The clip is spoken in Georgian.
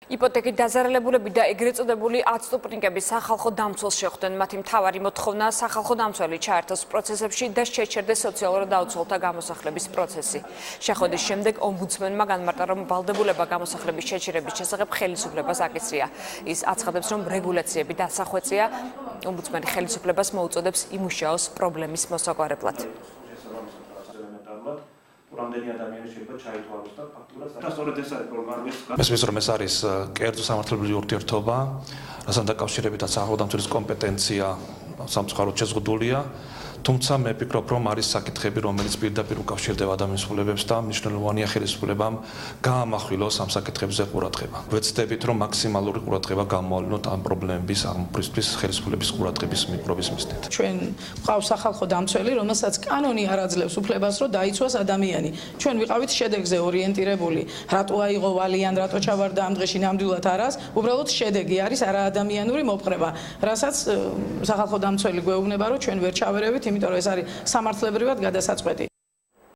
იპოთეკით დაზარალებულები და ეგრეთ წოდებული აცტუპნიკები სახალხო დამცველს შეხვდნენ. მათი მთავარი მოთხოვნა სახალხო დამცველი ჩაერთოს პროცესებში და შეჩერდეს სოციალურ დაუცველთა გამოსახლების პროცესი. შეხვედრის შემდეგ ომბუდსმენმა განმარტა, რომ ვალდებულება გამოსახლების შეჩერების შესახებ ხელისუფლებას აკისრია. ის აცხადებს, რომ რეგულაციები დასახვეწია. ომბუდსმენი ხელისუფლებას მოუწოდებს იმუშაოს პრობლემის მოსაგვარებლად. რამდენი ადამიანი შეიძლება ჩაითვალოს და ფაქტურად სწორედ ეს არის პროგრამის მესმის რომ ეს არის კერძო სამართლებრივი ურთიერთობა, რასაც დაკავშირებითაც სახელმწიფოს კომპეტენცია სამწუხაროდ შეზღუდულია, თუმცა მე ვფიქრობ, რომ არის საკითხები, რომელიც პირდაპირ უკავშირდება ადამიანის უფლებებს და მნიშვნელოვანია ხელისუფლებამ გაამახვილოს ამ საკითხებზე ყურადღება. ვეცდებით, რომ მაქსიმალური ყურადღება გამოავლინოთ ამ პრობლემების აღმოფხვრისთვის ხელისუფლების ყურადღების მიპყრობის მიზნით. ჩვენ გვყავს სახალხო დამცველი, რომელსაც კანონი არ აძლევს უფლებას, რომ დაიცვას ადამიანი. ჩვენ ვიყავით შედეგზე ორიენტირებული, რატო აიღო ვალიან, რატო ჩავარდა ამ დღეში ნამდვილად არას, უბრალოდ შედეგი არის არაადამიანური მოპყრება, რასაც სახალხო დამცველი გვეუბნება, რომ ჩვენ ვერ ჩავერევით, იმიტომ რომ ეს არის სამართლებრივად გადასაწყვეტი.